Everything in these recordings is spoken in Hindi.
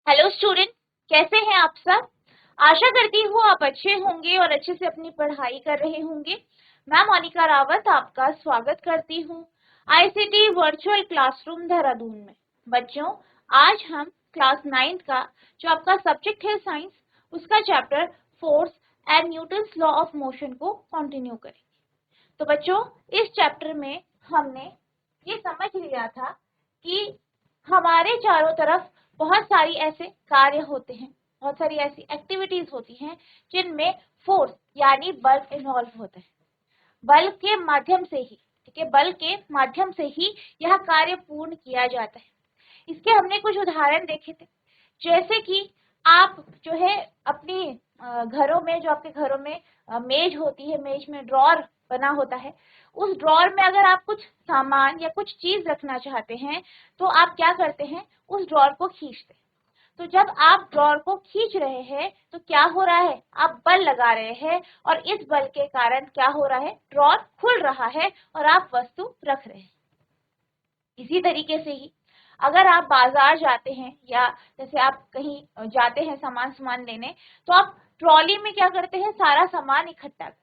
हेलो स्टूडेंट, कैसे हैं आप सब। आशा करती हूँ आप अच्छे होंगे और अच्छे से अपनी पढ़ाई कर रहे होंगे। मैं मोनिका रावत आपका स्वागत करती हूँ आईसीटी वर्चुअल क्लासरूम देहरादून में। बच्चों, आज हम क्लास 9 का जो आपका सब्जेक्ट है साइंस, उसका chapter force and Newton's law of motion को कंटिन्यू करेंगे। तो बच्चों, इस चैप्टर में हमने ये समझ लिया था कि हमारे चारों तरफ बहुत सारी ऐसे कार्य होते हैं, बहुत सारी ऐसी एक्टिविटीज होती हैं जिनमें फोर्स यानी बल इन्वॉल्व होता है। बल के माध्यम से ही, ठीक है, बल के माध्यम से ही यह कार्य पूर्ण किया जाता है। इसके हमने कुछ उदाहरण देखे थे, जैसे कि आप जो है अपनी घरों में, जो आपके घरों में मेज होती है, मेज में ड्रॉर बना होता है, उस ड्रॉर में अगर आप कुछ सामान या कुछ चीज रखना चाहते हैं तो आप क्या करते हैं, उस ड्रॉर को खींचते हैं। तो जब आप ड्रॉर को खींच रहे हैं तो क्या हो रहा है, आप बल लगा रहे हैं और इस बल के कारण क्या हो रहा है, ड्रॉर खुल रहा है और आप वस्तु रख रहे हैं। इसी तरीके से ही अगर आप बाजार जाते हैं या जैसे आप कहीं जाते हैं सामान लेने, तो आप ट्रॉली में क्या करते हैं, सारा सामान इकट्ठा करते हैं।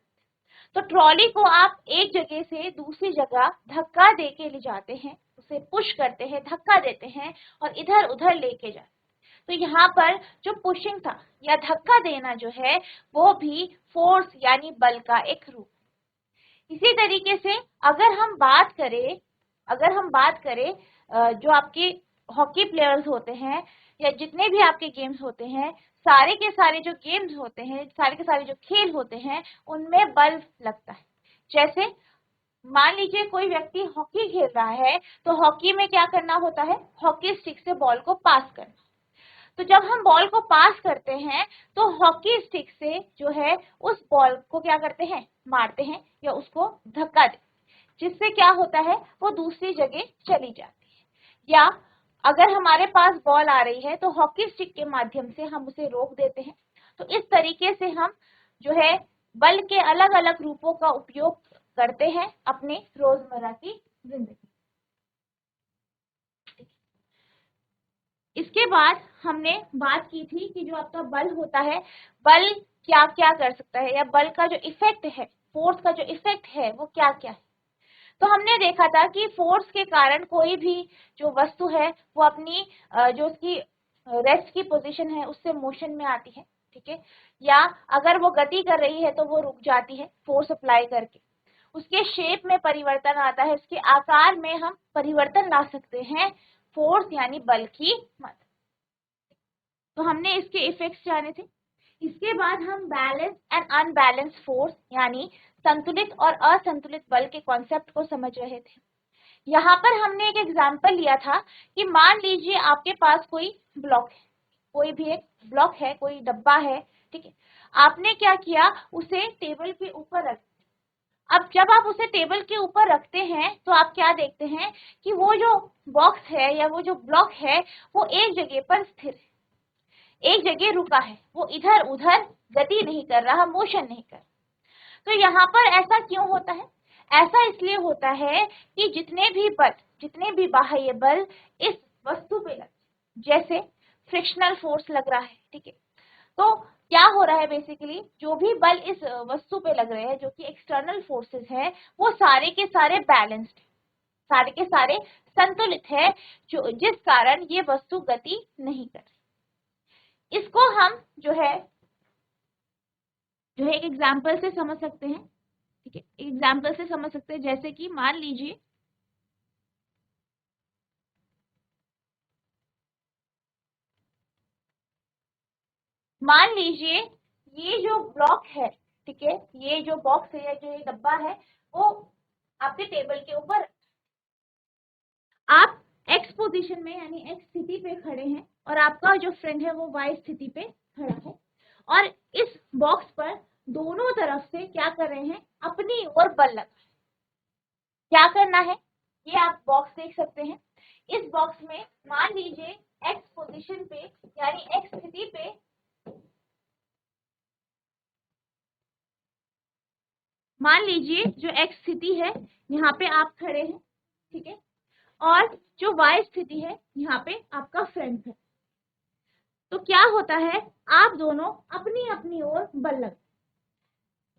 तो ट्रॉली को आप एक जगह से दूसरी जगह धक्का दे के ले जाते हैं, उसे पुश करते हैं, धक्का देते हैं और इधर उधर लेके जाते हैं। तो यहाँ पर जो पुशिंग था या धक्का देना जो है, वो भी फोर्स यानी बल का एक रूप। इसी तरीके से अगर हम बात करें जो आपके हॉकी प्लेयर्स होते हैं या जितने भी आपके गेम्स होते हैं, सारे के सारे जो गेम्स होते हैं, सारे के सारे जो खेल होते हैं, उनमें बल लगता है। जैसे मान लीजिए कोई व्यक्ति हॉकी खेल रहा है, तो हॉकी में क्या करना होता है, हॉकी स्टिक से बॉल को पास करना। तो जब हम बॉल को पास करते हैं तो हॉकी स्टिक से जो है उस बॉल को क्या करते हैं, मारते हैं या उसको धक्का देते हैं, जिससे क्या होता है, वो दूसरी जगह चली जाती है। या अगर हमारे पास बॉल आ रही है तो हॉकी स्टिक के माध्यम से हम उसे रोक देते हैं। तो इस तरीके से हम जो है बल के अलग अलग रूपों का उपयोग करते हैं अपने रोजमर्रा की जिंदगी। इसके बाद हमने बात की थी कि जो आपका बल होता है, बल क्या क्या कर सकता है या बल का जो इफेक्ट है, फोर्स का जो इफेक्ट है वो क्या क्या है। तो हमने देखा था कि फोर्स के कारण कोई भी जो वस्तु है वो अपनी जो उसकी रेस्ट की पोजीशन है उससे मोशन में आती है, ठीक है। या अगर वो गति कर रही है तो वो रुक जाती है फोर्स अप्लाई करके। उसके शेप में परिवर्तन आता है, उसके आकार में हम परिवर्तन ला सकते हैं फोर्स यानी बल की मदद। तो हमने इसके इफेक्ट्स जाने थे। इसके बाद हम बैलेंस एंड अनबैलेंस फोर्स यानी संतुलित और असंतुलित बल के कॉन्सेप्ट को समझ रहे थे। यहाँ पर हमने एक एग्जांपल लिया था कि मान लीजिए आपके पास कोई ब्लॉक है, कोई भी एक ब्लॉक है, कोई डब्बा है, ठीक है। आपने क्या किया, उसे टेबल के ऊपर रख। अब जब आप उसे टेबल के ऊपर रखते हैं तो आप क्या देखते हैं कि वो जो बॉक्स है या वो जो ब्लॉक है वो एक जगह पर स्थिर है, एक जगह रुका है, वो इधर उधर गति नहीं कर रहा, मोशन नहीं कर। तो यहाँ पर ऐसा क्यों होता है, ऐसा इसलिए होता है कि जितने भी बाह्य बल इस वस्तु पे लगे, जैसे फ्रिक्शनल फोर्स लग रहा है, ठीक है। तो क्या हो रहा है, बेसिकली जो भी बल इस वस्तु पे लग रहे हैं जो कि एक्सटर्नल फोर्सेस है, वो सारे के सारे बैलेंस्ड है, सारे के सारे संतुलित है, जो जिस कारण ये वस्तु गति नहीं कर रही। इसको हम जो है एक एग्जाम्पल से समझ सकते हैं, ठीक है। एग्जाम्पल से समझ सकते हैं, जैसे कि मान लीजिए ये जो ब्लॉक है, ठीक है, ये जो बॉक्स है या जो ये डब्बा है, वो आपके टेबल के ऊपर, आप एक्स पोजीशन में यानी एक्स स्थिति पे खड़े हैं और आपका जो फ्रेंड है वो वाई स्थिति पे खड़ा है और इस बॉक्स पर दोनों तरफ से क्या कर रहे हैं, अपनी ओर बल लगा। क्या करना है, ये आप बॉक्स देख सकते हैं। इस बॉक्स में मान लीजिए एक्स पोजीशन पे यानी एक्स स्थिति पे मान लीजिए जो एक्स स्थिति है यहाँ पे आप खड़े हैं, ठीक है, और जो वाई स्थिति है यहाँ पे आपका फ्रेंड है। तो क्या होता है, आप दोनों अपनी अपनी ओर बल लगा,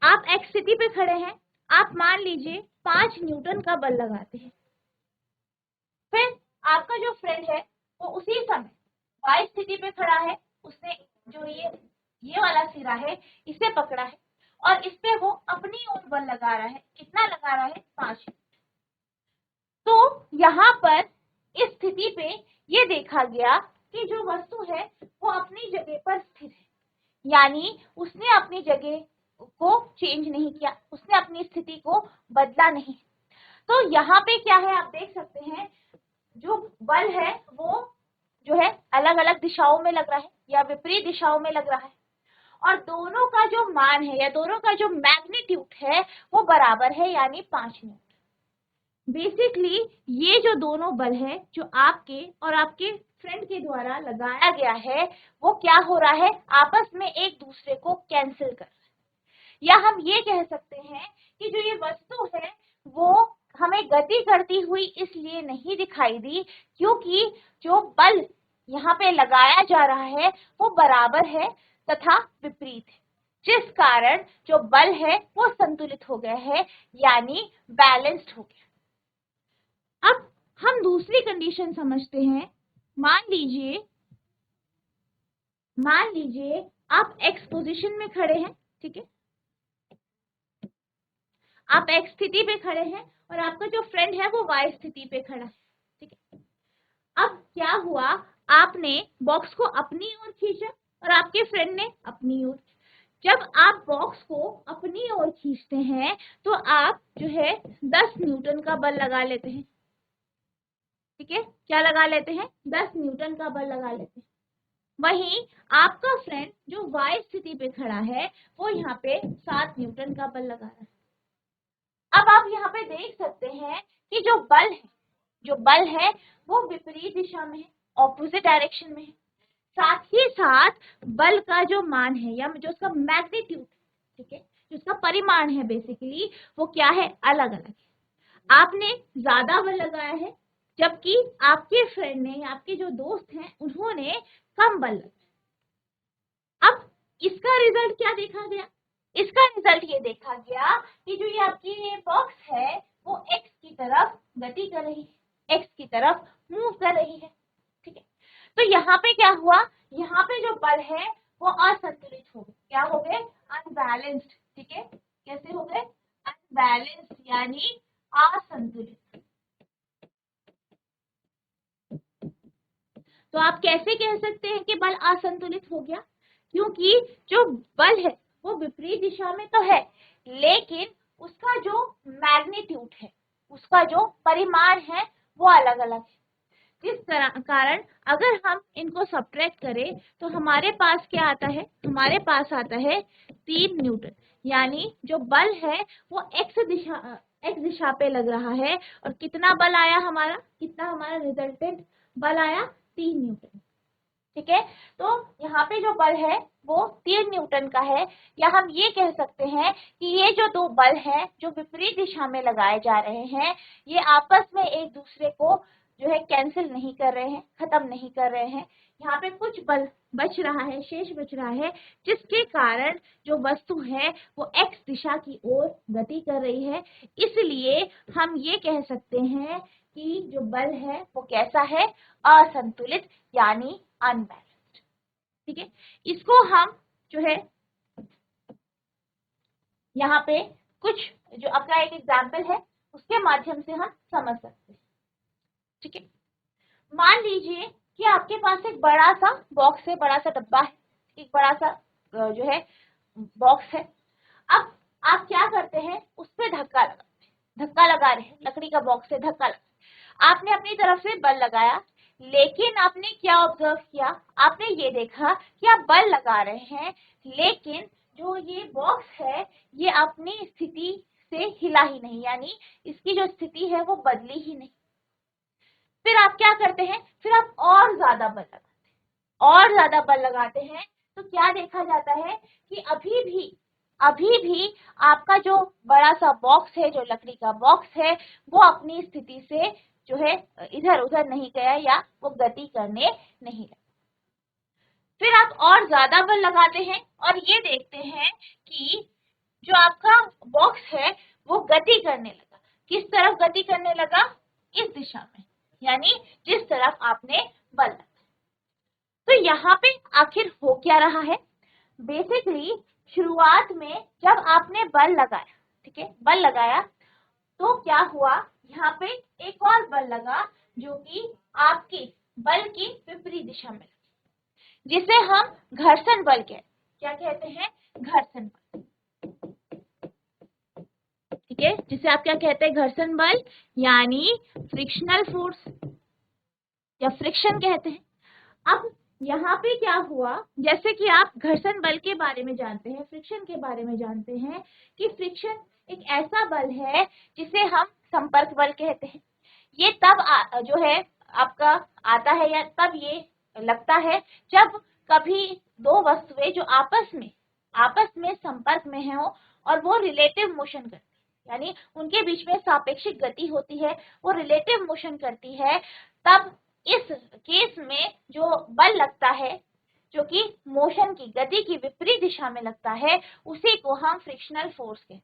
आप एक्स स्थिति पे खड़े हैं, आप मान लीजिए 5 न्यूटन का बल लगाते हैं। फिर आपका जो फ्रेंड है वो उसी समय वाई स्थिति पे खड़ा है, उसने जो ये वाला सिरा है इसे पकड़ा है और इस पे वो अपनी ओर बल लगा रहा है। कितना लगा रहा है? 5। तो यहाँ पर इस स्थिति पे ये देखा गया कि जो वस्तु है वो अपनी जगह पर स्थिर है, यानी उसने अपनी जगह को चेंज नहीं किया, उसने अपनी स्थिति को बदला नहीं। तो यहाँ पे क्या है, आप देख सकते हैं जो बल है वो जो है अलग अलग दिशाओं में लग रहा है या विपरीत दिशाओं में लग रहा है, और दोनों का जो मान है या दोनों का जो मैग्नीट्यूड है वो बराबर है, यानी 5 न्यूटन। बेसिकली ये जो दोनों बल है जो आपके और आपके फ्रेंड के द्वारा लगाया गया है वो क्या हो रहा है, आपस में एक दूसरे को कैंसिल कर, या हम ये कह सकते हैं कि जो ये वस्तु है वो हमें गति करती हुई इसलिए नहीं दिखाई दी क्योंकि जो बल यहाँ पे लगाया जा रहा है वो बराबर है तथा विपरीत है, जिस कारण जो बल है वो संतुलित हो गया है, यानी बैलेंस्ड हो गया। अब हम दूसरी कंडीशन समझते हैं। मान लीजिए आप एक्स पोजीशन में खड़े हैं, ठीक है, आप एक्स स्थिति पे खड़े हैं और आपका जो फ्रेंड है वो वाई स्थिति पे खड़ा है, ठीक है। अब क्या हुआ, आपने बॉक्स को अपनी ओर खींचा और आपके फ्रेंड ने अपनी ओर। जब आप बॉक्स को अपनी ओर खींचते हैं तो आप जो है 10 न्यूटन का बल लगा लेते हैं, ठीक है, क्या लगा लेते हैं? 10 न्यूटन का बल लगा लेते हैं। वहीं आपका फ्रेंड जो वाई स्थिति पे खड़ा है वो यहाँ पे 7 न्यूटन का बल लगा रहा है। अब आप यहाँ पे देख सकते हैं कि जो बल है वो विपरीत दिशा में है, ऑपोजिट डायरेक्शन में है। साथ ही साथ बल का जो मान है या जो उसका मैग्नीट्यूड, ठीक है, जो उसका परिमाण है बेसिकली वो क्या है, अलग अलग है। आपने ज्यादा बल लगाया है जबकि आपके फ्रेंड ने या आपके जो दोस्त हैं उन्होंने कम बल लगाया। अब इसका रिजल्ट क्या देखा गया? इसका रिजल्ट ये देखा गया कि जो ये आपकी ये बॉक्स है वो एक्स की तरफ गति कर रही है, एक्स की तरफ मूव कर रही है, ठीक है। तो यहाँ पे क्या हुआ, यहाँ पे जो बल है वो असंतुलित हो गए, क्या हो गए, अनबैलेंस्ड, ठीक है। कैसे हो गए? अनबैलेंस्ड यानी असंतुलित। तो आप कैसे कह सकते हैं कि बल असंतुलित हो गया? क्योंकि जो बल है वो विपरीत दिशा में तो है लेकिन उसका जो मैग्नीट्यूड है, उसका जो परिमाण है वो अलग अलग है, जिस कारण अगर हम इनको सब्ट्रैक्ट करें तो हमारे पास क्या आता है, हमारे पास आता है 3 न्यूटन, यानी जो बल है वो एक्स दिशा पे लग रहा है और कितना बल आया हमारा, कितना हमारा रिजल्टेंट बल आया, 3 न्यूटन, ठीक है। तो यहाँ पे जो बल है वो 3 न्यूटन का है, या हम ये कह सकते हैं कि ये जो दो बल हैं जो विपरीत दिशा में लगाए जा रहे हैं ये आपस में एक दूसरे को जो है कैंसिल नहीं कर रहे हैं, खत्म नहीं कर रहे हैं। यहाँ पे कुछ बल बच रहा है, शेष बच रहा है, जिसके कारण जो वस्तु है वो एक्स दिशा की ओर गति कर रही है। इसलिए हम ये कह सकते हैं कि जो बल है वो कैसा है, असंतुलित यानी अनबैलेंस्ड, ठीक है। इसको हम जो है यहाँ पे कुछ जो अपना एक एग्जाम्पल है उसके माध्यम से हम समझ सकते हैं, ठीक है। मान लीजिए कि आपके पास एक बड़ा सा बॉक्स है, बड़ा सा डब्बा है, एक बड़ा सा जो है बॉक्स है। अब आप क्या करते हैं, उस पर धक्का लगा रहे हैं, लकड़ी का बॉक्स है, धक्का लगा, आपने अपनी तरफ से बल लगाया, लेकिन आपने क्या ऑब्जर्व किया, आपने ये देखा कि आप बल लगा रहे हैं लेकिन जो ये बॉक्स है ये अपनी स्थिति से हिला ही नहीं, यानी इसकी जो स्थिति है वो बदली ही नहीं। फिर आप क्या करते हैं, फिर आप और ज्यादा बल लगाते हैं, तो क्या देखा जाता है कि अभी भी आपका जो बड़ा सा बॉक्स है, जो लकड़ी का बॉक्स है, वो अपनी स्थिति से जो है इधर उधर नहीं गया या वो गति करने नहीं लगा। फिर आप और ज्यादा बल लगाते हैं और ये देखते हैं कि जो आपका बॉक्स है वो गति करने लगा। किस तरफ गति करने लगा? इस दिशा में, यानी जिस तरफ आपने बल लगाया। तो यहाँ पे आखिर हो क्या रहा है? बेसिकली शुरुआत में जब आपने बल लगाया, ठीक है, बल लगाया, तो क्या हुआ? यहाँ पे एक और बल लगा जो कि आपके बल की विपरीत दिशा में, जिसे हम घर्षण बल कहते हैं। क्या कहते हैं? घर्षण बल, ठीक है, जिसे आप क्या कहते हैं? घर्षण बल, यानी फ्रिक्शनल फोर्स या फ्रिक्शन कहते हैं। अब यहाँ पे क्या हुआ? जैसे कि आप घर्षण बल के बारे में जानते हैं, फ्रिक्शन के बारे में जानते हैं कि फ्रिक्शन एक ऐसा बल है जिसे हम संपर्क बल कहते हैं। ये तब जो है आपका आता है या तब ये लगता है जब कभी दो वस्तुएं जो आपस में संपर्क में है हो और वो रिलेटिव मोशन करती है, यानी उनके बीच में सापेक्षिक गति होती है, वो रिलेटिव मोशन करती है, तब इस केस में जो बल लगता है जो कि मोशन की गति की विपरीत दिशा में लगता है, उसी को हम फ्रिक्शनल फोर्स कहते हैं।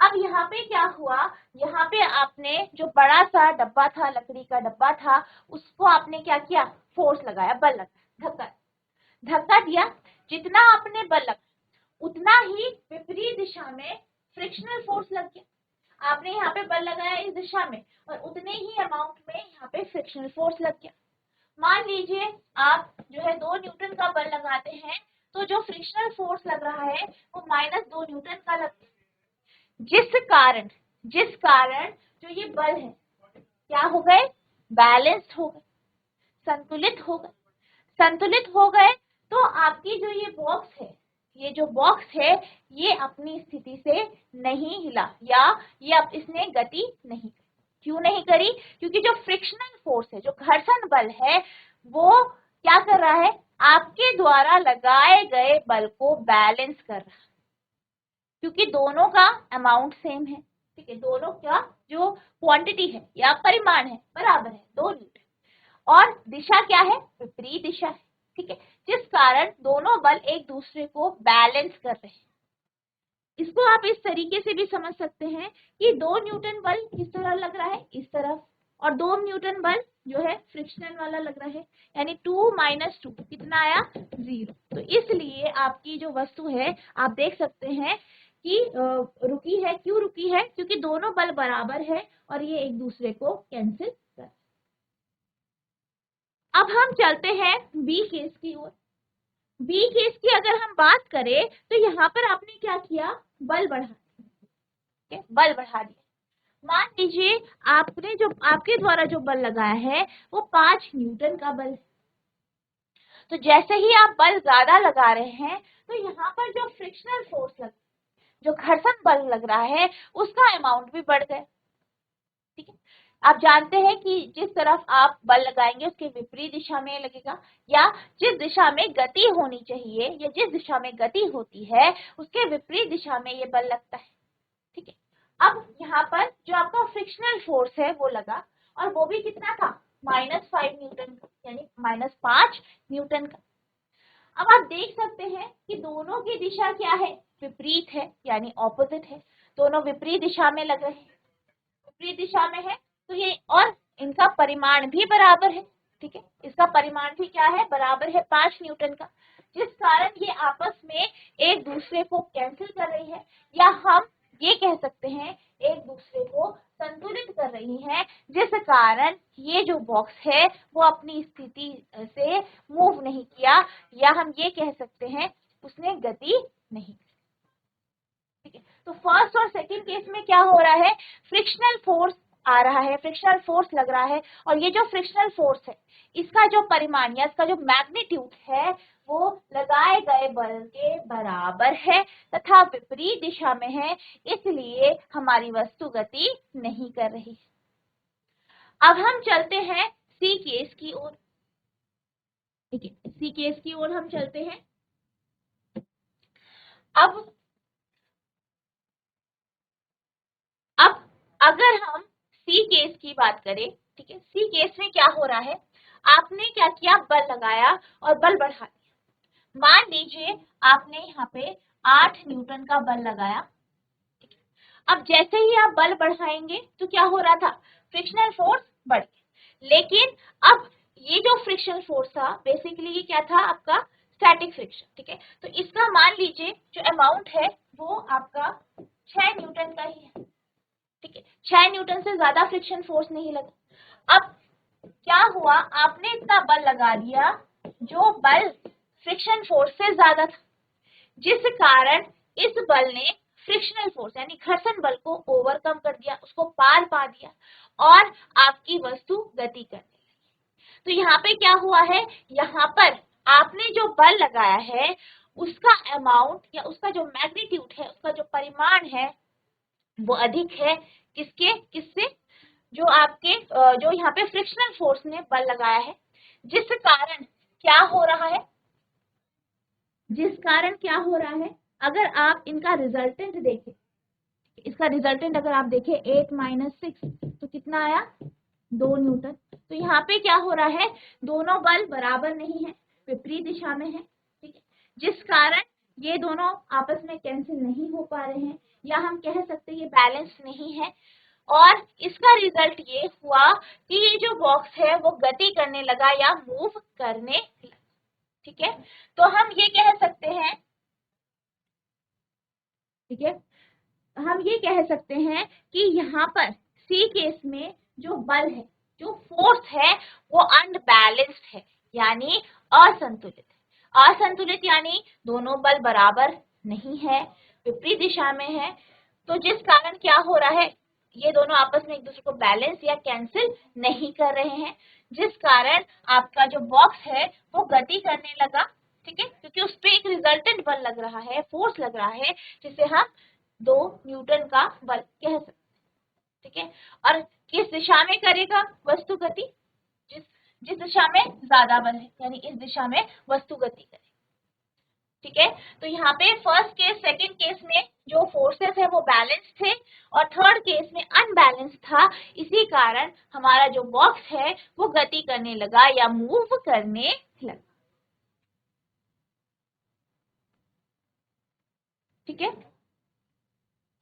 अब यहाँ पे क्या हुआ? यहाँ पे आपने जो बड़ा सा डब्बा था, लकड़ी का डब्बा था, उसको आपने क्या किया? फोर्स लगाया, बल लगाया, धक्का दिया। जितना आपने बल लगाया उतना ही विपरीत दिशा में फ्रिक्शनल फोर्स लग गया। आपने यहाँ पे बल लगाया इस दिशा में और उतने ही अमाउंट में यहाँ पे फ्रिक्शनल फोर्स लग गया। मान लीजिए आप जो है 2 न्यूटन का बल लगाते हैं, तो जो फ्रिक्शनल फोर्स लग रहा है वो -2 न्यूटन का लगता है, जिस कारण जो ये बल है क्या हो गए? बैलेंस्ड हो गए, संतुलित हो गए। तो आपकी जो ये बॉक्स है ये अपनी स्थिति से नहीं हिला, या ये अब इसने गति नहीं करी। क्यों नहीं करी? क्योंकि जो फ्रिक्शनल फोर्स है, जो घर्षण बल है, वो क्या कर रहा है? आपके द्वारा लगाए गए बल को बैलेंस कर रहा है, क्योंकि दोनों का अमाउंट सेम है, ठीक है, दोनों का जो क्वांटिटी है या परिमाण है बराबर है, 2 न्यूटन, और दिशा क्या है? विपरीत दिशा है, ठीक है, जिस कारण दोनों बल एक दूसरे को बैलेंस कर रहे हैं। इसको आप इस तरीके से भी समझ सकते हैं कि 2 न्यूटन बल किस तरह लग रहा है? इस तरफ, और 2 न्यूटन बल जो है फ्रिक्शनल वाला लग रहा है, यानी 2 - 2 कितना आया? 0। तो इसलिए आपकी जो वस्तु है आप देख सकते हैं कि रुकी है। क्यों रुकी है? क्योंकि दोनों बल बराबर है और ये एक दूसरे को कैंसिल कर। अब हम चलते हैं बी केस की ओर। बी केस की अगर हम बात करें तो यहाँ पर आपने क्या किया? बल बढ़ा दिया, बल बढ़ा दिया। मान लीजिए आपने जो आपके द्वारा जो बल लगाया है वो 5 न्यूटन का बल है, तो जैसे ही आप बल ज्यादा लगा रहे हैं तो यहाँ पर जो फ्रिक्शनल फोर्स लग, जो घर्षण बल लग रहा है, उसका अमाउंट भी बढ़ गया, ठीक है। आप जानते हैं कि जिस तरफ आप बल लगाएंगे उसके विपरीत दिशा में लगेगा, या जिस दिशा में गति होनी चाहिए या जिस दिशा में गति होती है उसके विपरीत दिशा में ये बल लगता है, ठीक है। अब यहाँ पर जो आपका फ्रिक्शनल फोर्स है वो लगा, और वो भी कितना था? -5 न्यूटन का, यानी -5 न्यूटन का। अब आप देख सकते हैं कि दोनों की दिशा क्या है? विपरीत है, यानी ऑपोजिट है, दोनों विपरीत दिशा में लग रहे हैं, विपरीत दिशा में है, तो ये, और इनका परिमाण भी बराबर है, ठीक है, इसका परिमाण भी क्या है? बराबर है 5 न्यूटन का, जिस कारण ये आपस में एक दूसरे को कैंसिल कर रही है, या हम ये कह सकते हैं एक दूसरे को संतुलित कर रही है, जिस कारण ये जो बॉक्स है वो अपनी स्थिति से मूव नहीं किया, या हम ये कह सकते हैं उसने गति नहीं, ठीक है। तो फर्स्ट और सेकंड केस में क्या हो रहा है? फ्रिक्शनल फोर्स आ रहा है, फ्रिक्शनल फोर्स लग रहा है, और ये जो फ्रिक्शनल फोर्स है इसका जो परिमाण या इसका जो मैग्नीट्यूड है वो लगाए गए बल के बराबर है तथा विपरीत दिशा में है, इसलिए हमारी वस्तु गति नहीं कर रही। अब हम चलते हैं सी केस की ओर, ठीक है, सी केस की ओर हम चलते हैं। अब अगर हम सी केस की बात करें, ठीक है, सी केस में क्या हो रहा है? आपने क्या किया? बल लगाया और बल बढ़ा दिया, मान लीजिए आपने यहाँ पे 8 न्यूटन का बल लगाया। अब जैसे ही आप बल बढ़ाएंगे तो क्या हो रहा था, फ्रिक्शनल फोर्स बढ़ गया। लेकिन अब ये जो फ्रिक्शनल फोर्स था बेसिकली ये क्या था आपका स्टैटिक फ्रिक्शन, ठीक है। तो इसका मान लीजिए जो अमाउंट है वो आपका 6 न्यूटन का ही है, ठीक है। 6 न्यूटन से ज्यादा फ्रिक्शन फोर्स नहीं लगा। अब क्या हुआ, आपने इतना बल लगा दिया जो बल फ्रिक्शन फोर्स से ज्यादा था, जिस कारण इस बल ने फ्रिक्शनल फोर्स यानी घर्षण बल को ओवरकम कर दिया, उसको पार पा दिया और आपकी वस्तु गति करने लगी। तो यहाँ पे क्या हुआ है, यहाँ पर आपने जो बल लगाया है उसका अमाउंट या उसका जो मैग्नीट्यूड है, उसका जो परिमाण है वो अधिक है किससे, जो आपके जो यहाँ पे फ्रिक्शनल फोर्स ने बल लगाया है, जिस कारण क्या हो रहा है, अगर आप इनका रिजल्टेंट देखें, इसका रिजल्टेंट अगर आप देखें 8 - 6 तो कितना आया, 2 न्यूटन। तो यहाँ पे क्या हो रहा है, दोनों बल बराबर नहीं है, विपरीत दिशा में है, ठीक है, जिस कारण ये दोनों आपस में कैंसिल नहीं हो पा रहे हैं, या हम कह सकते हैं ये बैलेंस नहीं है। और इसका रिजल्ट ये हुआ कि ये जो बॉक्स है वो गति करने लगा या मूव करने लगा, ठीक है। तो हम ये कह सकते हैं, ठीक है, हम ये कह सकते हैं कि यहाँ पर सी केस में जो बल है, जो फोर्स है वो अनबैलेंस्ड है, यानी असंतुलित है। असंतुलित यानी दोनों बल बराबर नहीं है, विपरीत दिशा में है। तो जिस कारण क्या हो रहा है, ये दोनों आपस में एक दूसरे को बैलेंस या कैंसिल नहीं कर रहे हैं, जिस कारण आपका जो बॉक्स है वो गति करने लगा, ठीक है, क्योंकि उस पर एक रिजल्टेंट बल लग रहा है, फोर्स लग रहा है, जिसे हम 2 न्यूटन का बल कह सकते हैं, ठीक है। और किस दिशा में करेगा वस्तु गति, जिस दिशा में ज्यादा बल है, यानी इस दिशा में वस्तु गति करेगी, ठीक है। तो यहाँ पे फर्स्ट केस सेकंड केस में जो फोर्सेस है वो बैलेंस थे और थर्ड केस में अनबैलेंस था, इसी कारण हमारा जो बॉक्स है वो गति करने लगा या मूव करने लगा, ठीक है।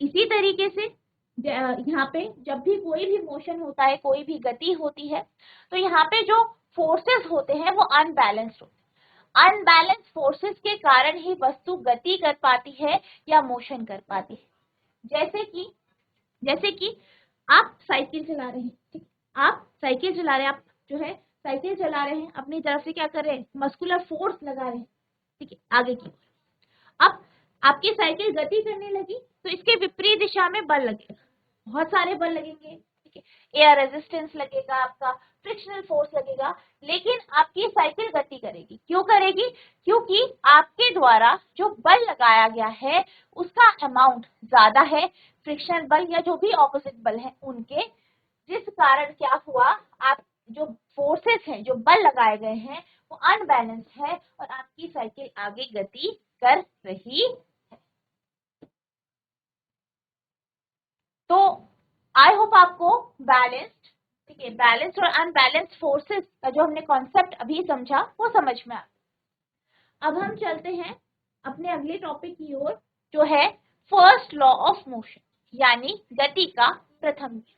इसी तरीके से यहाँ पे जब भी कोई भी मोशन होता है, कोई भी गति होती है, तो यहाँ पे जो फोर्सेस होते हैं वो अनबैलेंस्ड होते हैं। अनबैलेंस फोर्सेस के कारण ही वस्तु गति कर पाती है या मोशन कर पाती है। जैसे कि आप साइकिल चला रहे हैं, ठीक, आप साइकिल चला रहे हैं, आप जो है साइकिल चला रहे हैं, अपनी तरफ से क्या कर रहे हैं, मस्कुलर फोर्स लगा रहे हैं, ठीक है, आगे की। अब आपकी साइकिल गति करने लगी तो इसके विपरीत दिशा में बल लगेगा, बहुत सारे बल लगेंगे, ठीक है, एयर रेजिस्टेंस लगेगा, आपका फ्रिक्शनल फोर्स लगेगा, लेकिन आपकी साइकिल गति करेगी। क्यों करेगी, क्योंकि आपके द्वारा जो बल लगाया गया है उसका अमाउंट ज्यादा है, फ्रिक्शनल बल या जो भी ऑपोजिट बल है उनके, जिस कारण क्या हुआ, आप जो फोर्सेस हैं, जो बल लगाए गए हैं वो अनबैलेंस है और आपकी साइकिल आगे गति कर रही है। तो आई होप आपको बैलेंस्ड, ठीक है, बैलेंस्ड और अनबैलेंस्ड फोर्सेस का जो हमने कॉन्सेप्ट अभी समझा वो समझ में आ। अब हम चलते हैं अपने अगले टॉपिक की ओर, जो है फर्स्ट लॉ ऑफ मोशन, यानी गति का प्रथम नियम।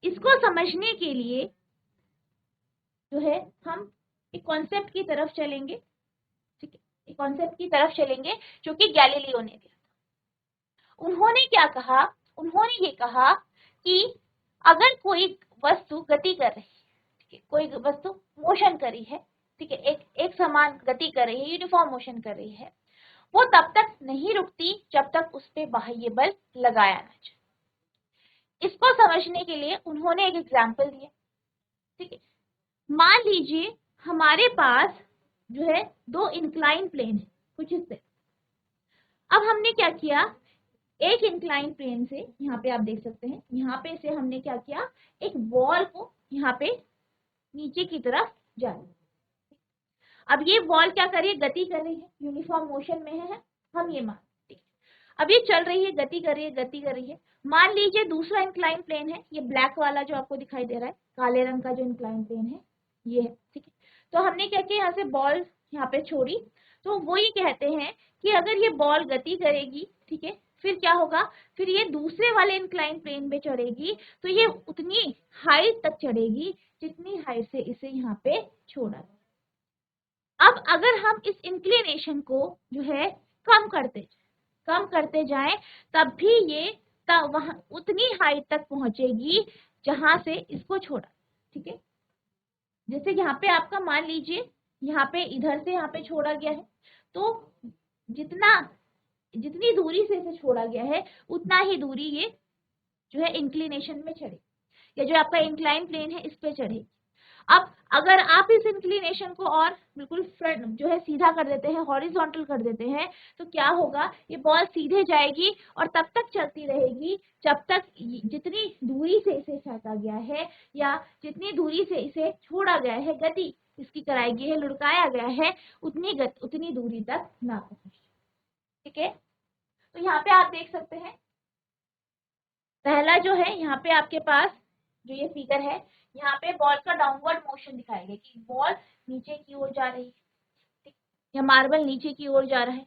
इसको समझने के लिए जो है हम एक कॉन्सेप्ट की तरफ चलेंगे, ठीक है, एक कॉन्सेप्ट की तरफ चलेंगे जो कि गैलीलियो ने दिया था। उन्होंने क्या कहा, उन्होंने ये कहा कि अगर कोई वस्तु गति कर रही है, ठीक है, कोई वस्तु मोशन कर रही है, ठीक है, एक समान गति कर रही है, यूनिफॉर्म मोशन कर रही है, वो तब तक नहीं रुकती जब तक उस पे बाह्य बल लगाया ना जाए। इसको समझने के लिए उन्होंने एक एग्जाम्पल दिया, ठीक है। मान लीजिए हमारे पास जो है 2 इंक्लाइन प्लेन है कुछ इस तरह। अब हमने क्या किया, एक इंक्लाइन प्लेन से, यहाँ पे आप देख सकते हैं, यहाँ पे से हमने क्या किया, एक वॉल को यहाँ पे नीचे की तरफ जा रही है। अब ये वॉल क्या कर रही है, गति कर रही है, यूनिफॉर्म मोशन में है, हम ये मान, ठीक है। अब ये चल रही है, गति कर रही है, गति कर रही है। मान लीजिए दूसरा इंक्लाइन प्लेन है, ये ब्लैक वाला जो आपको दिखाई दे रहा है, काले रंग का जो इंक्लाइन प्लेन है ये है, ठीक है। तो हमने क्या किया, यहाँ से बॉल यहाँ पे छोड़ी, तो वो ये कहते हैं कि अगर ये बॉल गति करेगी, ठीक है, फिर क्या होगा, फिर ये दूसरे वाले इंक्लाइन प्लेन पे चढ़ेगी, तो ये उतनी हाइट तक चढ़ेगी जितनी हाइट से इसे यहाँ पे छोड़ा। अब अगर हम इस इंक्लिनेशन को जो है कम करते जाएं, तब भी ये तब वहां उतनी हाइट तक पहुंचेगी जहां से इसको छोड़ा, ठीक है। जैसे यहाँ पे आपका मान लीजिए यहाँ पे इधर से यहाँ पे छोड़ा गया है, तो जितनी दूरी से इसे छोड़ा गया है उतना ही दूरी ये जो है इंक्लिनेशन में चढ़े, या जो आपका इंक्लाइन प्लेन है इस पे चढ़े। अब अगर आप इस इंक्लिनेशन को और बिल्कुल फ्रंट जो है सीधा कर देते हैं, हॉरिजॉन्टल कर देते हैं, तो क्या होगा, ये बॉल सीधे जाएगी और तब तक चलती रहेगी जब तक जितनी दूरी से इसे फेंका गया है या जितनी दूरी से इसे छोड़ा गया है, गति इसकी कराई गई है, लुढ़काया गया है, उतनी दूरी तक ना पहुंचे, ठीक है। तो यहाँ पे आप देख सकते हैं, पहला जो है यहाँ पे आपके पास जो ये फिगर है, यहाँ पे बॉल का डाउनवर्ड मोशन दिखाएगा कि बॉल नीचे की ओर जा रही है, या मार्बल नीचे की ओर जा रहा है।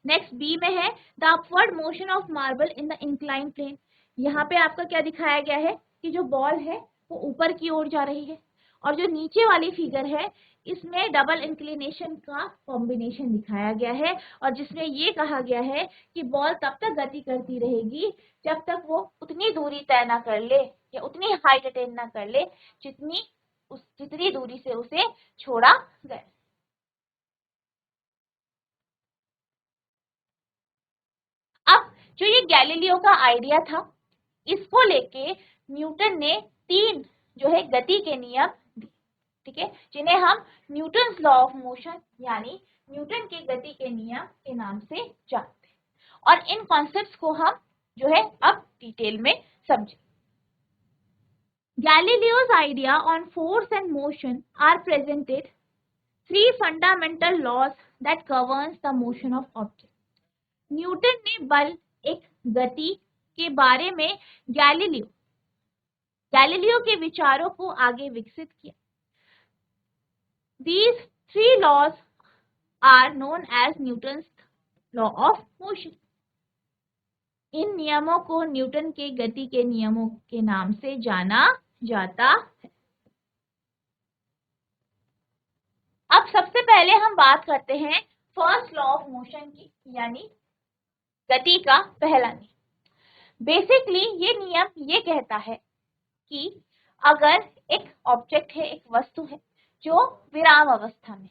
नेक्स्ट बी में है the upward motion of marble in the incline plane. यहाँ पे आपका क्या दिखाया गया है कि जो बॉल है वो ऊपर की ओर जा रही है, और जो नीचे वाली फिगर है इसमें डबल इंक्लिनेशन का कॉम्बिनेशन दिखाया गया है, और जिसमें ये कहा गया है कि बॉल तब तक गति करती रहेगी जब तक वो उतनी दूरी तय ना कर ले या उतनी हाइट अटेन ना कर ले जितनी दूरी से उसे छोड़ा गया। अब जो ये गैलीलियो का आइडिया था, इसको लेके न्यूटन ने 3 जो है गति के नियम दिए, ठीक है, जिन्हें हम न्यूटन्स लॉ ऑफ मोशन यानी न्यूटन के गति के नियम के नाम से जानते हैं। और इन कॉन्सेप्ट्स को हम जो है अब डिटेल में समझें। Galileo's idea on force and motion are presented 3 fundamental laws that governs the motion of object. Newton ने बल एक गति के बारे में गैलीलियो के विचारों को आगे विकसित किया। These 3 laws are known as Newton's law of motion. इन नियमों को न्यूटन के गति के नियमों के नाम से जाना जाता है। अब सबसे पहले हम बात करते हैं फर्स्ट लॉ ऑफ मोशन की, यानी गति का पहला नियम। बेसिकली ये नियम ये कहता है कि अगर एक ऑब्जेक्ट है, एक वस्तु है जो विराम अवस्था में,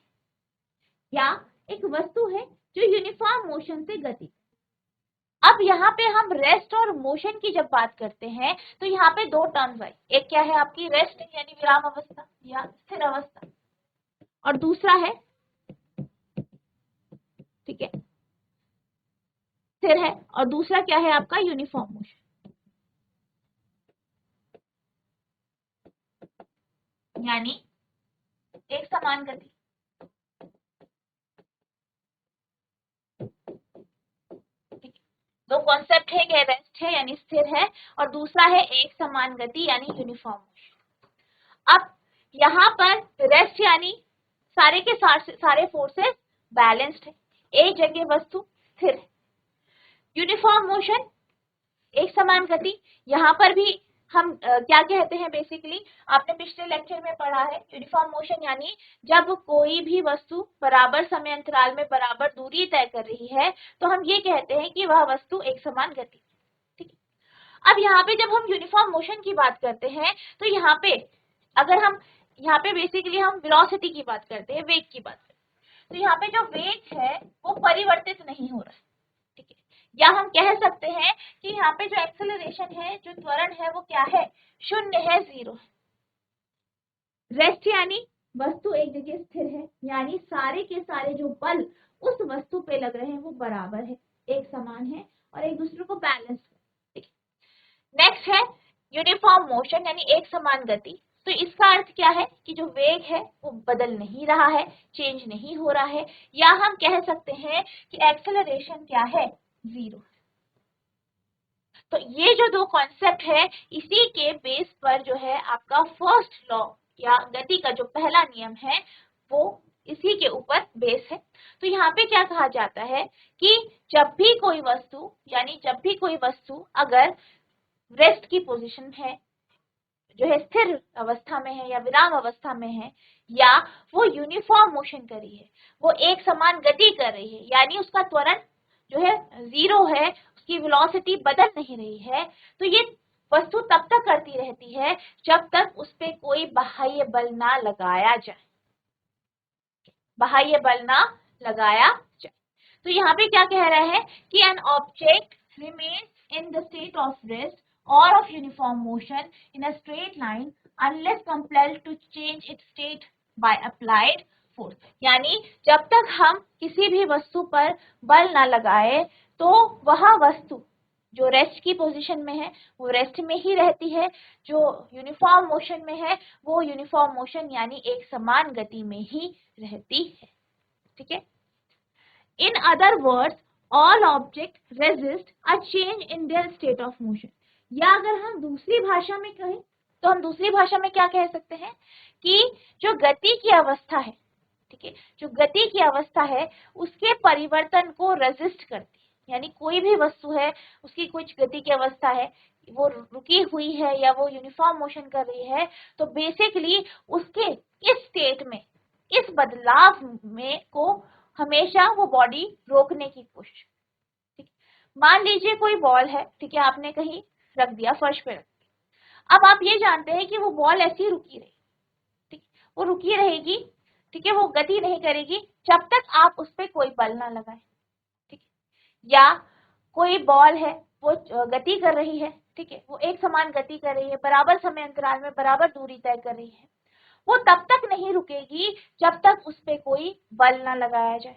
या एक वस्तु है जो यूनिफॉर्म मोशन से गति। अब यहाँ पे हम रेस्ट और मोशन की जब बात करते हैं तो यहाँ पे 2 टर्म्स आई। एक क्या है आपकी रेस्ट यानी विराम अवस्था या स्थिर अवस्था, और दूसरा है, ठीक है, स्थिर है, और दूसरा क्या है आपका यूनिफॉर्म मोशन यानी एक समान गति। दो कॉन्सेप्ट है, कि रेस्ट है यानी स्थिर है, और दूसरा है एक समान गति यानी यूनिफॉर्म मोशन। अब यहाँ पर रेस्ट यानी सारे के सारे फोर्सेस बैलेंस्ड है, एक जगह वस्तु स्थिर है। यूनिफॉर्म मोशन एक समान गति, यहाँ पर भी हम क्या कहते हैं, बेसिकली आपने पिछले लेक्चर में पढ़ा है, यूनिफॉर्म मोशन यानी जब कोई भी वस्तु बराबर समय अंतराल में बराबर दूरी तय कर रही है तो हम ये कहते हैं कि वह वस्तु एक समान गति, ठीक है। अब यहाँ पे जब हम यूनिफॉर्म मोशन की बात करते हैं तो यहाँ पे अगर हम यहाँ पे बेसिकली हम वेलोसिटी की बात करते हैं, वेग की बात करते हैं, तो यहाँ पे जो वेग है वो परिवर्तित नहीं हो रहा है, ठीक है, या हम कह सकते हैं कि यहाँ पे जो एक्सेलरेशन है, जो त्वरण है, वो क्या है, 0 है, 0 है। रेस्ट यानी वस्तु एक जगह स्थिर है, यानी सारे के सारे जो बल उस वस्तु पे लग रहे हैं वो बराबर है, एक समान है और एक दूसरे को बैलेंस है। नेक्स्ट है यूनिफॉर्म मोशन यानी एक समान गति। तो इसका अर्थ क्या है कि जो वेग है वो बदल नहीं रहा है, चेंज नहीं हो रहा है, या हम कह सकते हैं कि एक्सेलरेशन क्या है, 0। तो ये जो 2 कॉन्सेप्ट है, इसी के बेस पर जो है आपका फर्स्ट लॉ या गति का जो पहला नियम है वो इसी के ऊपर बेस है। तो यहाँ पे क्या कहा जाता है कि जब भी कोई वस्तु, यानी जब भी कोई वस्तु अगर रेस्ट की पोजीशन है, जो है स्थिर अवस्था में है या विराम अवस्था में है, या वो यूनिफॉर्म मोशन कर रही है, वो एक समान गति कर रही है, यानी उसका त्वरण जो है जीरो है, उसकी वेलोसिटी बदल नहीं रही है, तो ये वस्तु तब तक करती रहती है जब तक उस पे कोई बाह्य बल ना लगाया जाए, बाह्य बल ना लगाया जाए। तो यहाँ पे क्या कह रहा है कि an object remains in the state of rest or of uniform motion in a straight line unless compelled to change its state by applied force। यानी जब तक हम किसी भी वस्तु पर बल ना लगाए तो वह वस्तु जो रेस्ट की पोजीशन में है वो रेस्ट में ही रहती है, जो यूनिफॉर्म मोशन में है वो यूनिफॉर्म मोशन यानी एक समान गति में ही रहती है। ठीक है। In other words, all objects resist a change in their state of motion। या अगर हम दूसरी भाषा में कहें तो हम दूसरी भाषा में क्या कह सकते हैं कि जो गति की अवस्था है, ठीक है, जो गति की अवस्था है उसके परिवर्तन को रेजिस्ट करती है। यानी कोई भी वस्तु है, उसकी कुछ गति की अवस्था है, वो रुकी हुई है या वो यूनिफॉर्म मोशन कर रही है, तो बेसिकली उसके इस स्टेट में, इस बदलाव में को हमेशा वो बॉडी रोकने की कोशिश। ठीक, मान लीजिए कोई बॉल है, ठीक है, आपने कहीं रख दिया, फर्श पे रख दिया। अब आप ये जानते हैं कि वो बॉल ऐसी रुकी रही, ठीक, वो रुकी रहेगी, ठीक है, वो गति नहीं करेगी जब तक आप उस पर कोई बल ना लगाए। ठीक, या कोई बॉल है वो गति कर रही है, ठीक है, वो एक समान गति कर रही है, बराबर समय अंतराल में बराबर दूरी तय कर रही है, वो तब तक नहीं रुकेगी जब तक उस पर कोई बल ना लगाया जाए।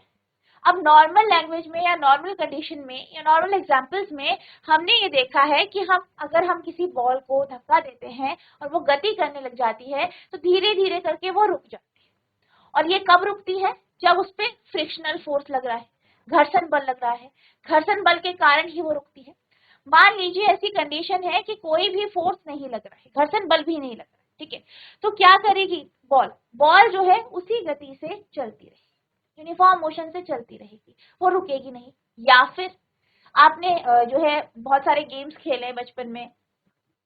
अब नॉर्मल लैंग्वेज में या नॉर्मल कंडीशन में या नॉर्मल एग्जांपल्स में हमने ये देखा है कि अगर हम किसी बॉल को धक्का देते हैं और वो गति करने लग जाती है तो धीरे धीरे करके वो रुक जाती है। और ये कब रुकती है? जब उस पर फ्रिक्शनल फोर्स लग रहा है, घर्षण बल लग रहा है, घर्षण बल के कारण ही वो रुकती है। मान लीजिए ऐसी कंडीशन है कि कोई भी फोर्स नहीं लग रहा है, घर्षण बल भी नहीं लग रहा है, ठीक है, तो क्या करेगी बॉल जो है उसी गति से चलती रहेगी, यूनिफॉर्म मोशन से चलती रहेगी, वो रुकेगी नहीं। या फिर आपने जो है बहुत सारे गेम्स खेले बचपन में,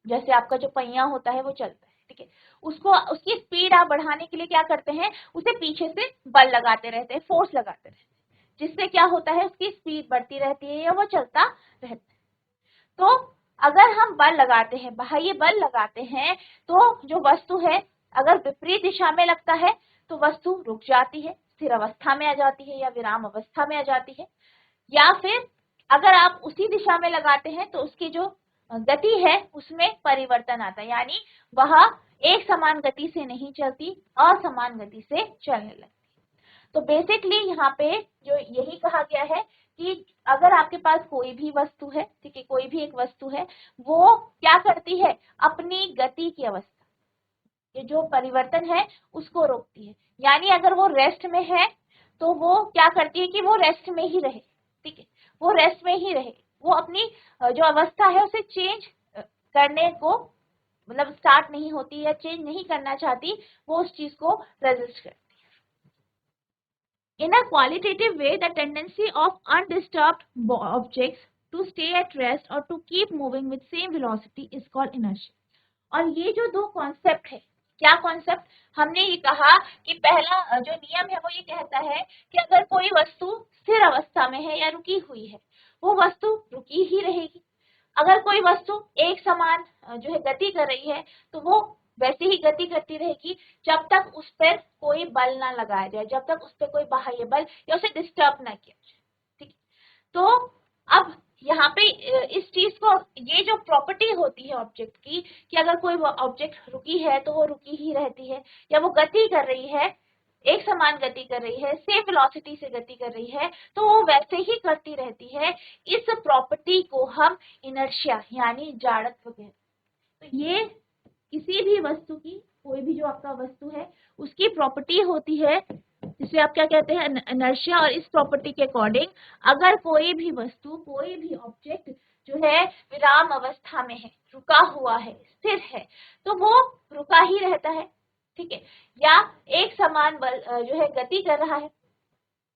जैसे आपका जो पहिया होता है वो चलता है, ठीक है, उसको उसकी स्पीड आप बढ़ाने के लिए क्या करते हैं, उसे पीछे से बल लगाते रहते हैं, फोर्स लगाते रहते हैं, जिससे क्या होता है उसकी स्पीड बढ़ती रहती है या वो चलता रहता है। तो अगर हम बल लगाते हैं, बाह्य बल लगाते हैं, तो जो वस्तु है अगर विपरीत दिशा में लगता है तो वस्तु रुक जाती है, स्थिर अवस्था में आ जाती है या विराम अवस्था में आ जाती है। या फिर अगर आप उसी दिशा में लगाते हैं तो उसकी जो गति है उसमें परिवर्तन आता है, यानी वह एक समान गति से नहीं चलती, असमान गति से चलने लगती। तो बेसिकली यहाँ पे जो यही कहा गया है कि अगर आपके पास कोई भी वस्तु है, ठीक है, कोई भी एक वस्तु है, वो क्या करती है, अपनी गति की अवस्था, ये जो परिवर्तन है उसको रोकती है। यानी अगर वो रेस्ट में है तो वो क्या करती है कि वो रेस्ट में ही रहे, ठीक है, वो रेस्ट में ही रहे, वो अपनी जो अवस्था है उसे चेंज करने को, मतलब स्टार्ट नहीं होती या चेंज नहीं करना चाहती, वो उस चीज को रेजिस्ट करती है। In a qualitative way, the tendency of undisturbed objects to stay at rest or to keep moving with same velocity is called inertia। और ये जो दो कॉन्सेप्ट है, क्या कॉन्सेप्ट, हमने ये कहा कि पहला जो नियम है वो ये कहता है कि अगर कोई वस्तु स्थिर अवस्था में है या रुकी हुई है, वो वस्तु रुकी ही रहेगी। अगर कोई वस्तु एक समान जो है गति कर रही है तो वो वैसे ही गति करती रहेगी जब तक उस पर कोई बल ना लगाया जाए, जब तक उस पर कोई बाह्य बल या उसे डिस्टर्ब ना किया जाए। ठीक, तो अब यहाँ पे इस चीज को, ये जो प्रॉपर्टी होती है ऑब्जेक्ट की, कि अगर कोई ऑब्जेक्ट रुकी है तो वो रुकी ही रहती है, या वो गति कर रही है, एक समान गति कर रही है, सेम वेलोसिटी से गति कर रही है, तो वो वैसे ही करती रहती है। इस प्रॉपर्टी को हम इनर्शिया यानी जाड़त्व कहते हैं। तो ये किसी भी वस्तु की, कोई भी जो आपका वस्तु है उसकी प्रॉपर्टी होती है जिसे आप क्या कहते हैं, इनर्शिया। और इस प्रॉपर्टी के अकॉर्डिंग अगर कोई भी वस्तु, कोई भी ऑब्जेक्ट जो है विराम अवस्था में है, रुका हुआ है, स्थिर है, तो वो रुका ही रहता है, ठीक है, या एक समान बल जो है गति कर रहा है,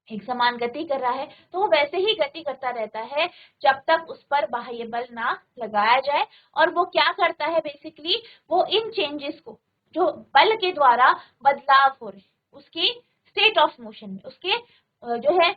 एक समान गति कर रहा है, तो वो वैसे ही गति करता रहता है जब तक उस पर बाह्य बल ना लगाया जाए। और वो क्या करता है बेसिकली, वो इन चेंजेस को, जो बल के द्वारा बदलाव हो रहे उसकी स्टेट ऑफ मोशन में, उसके जो है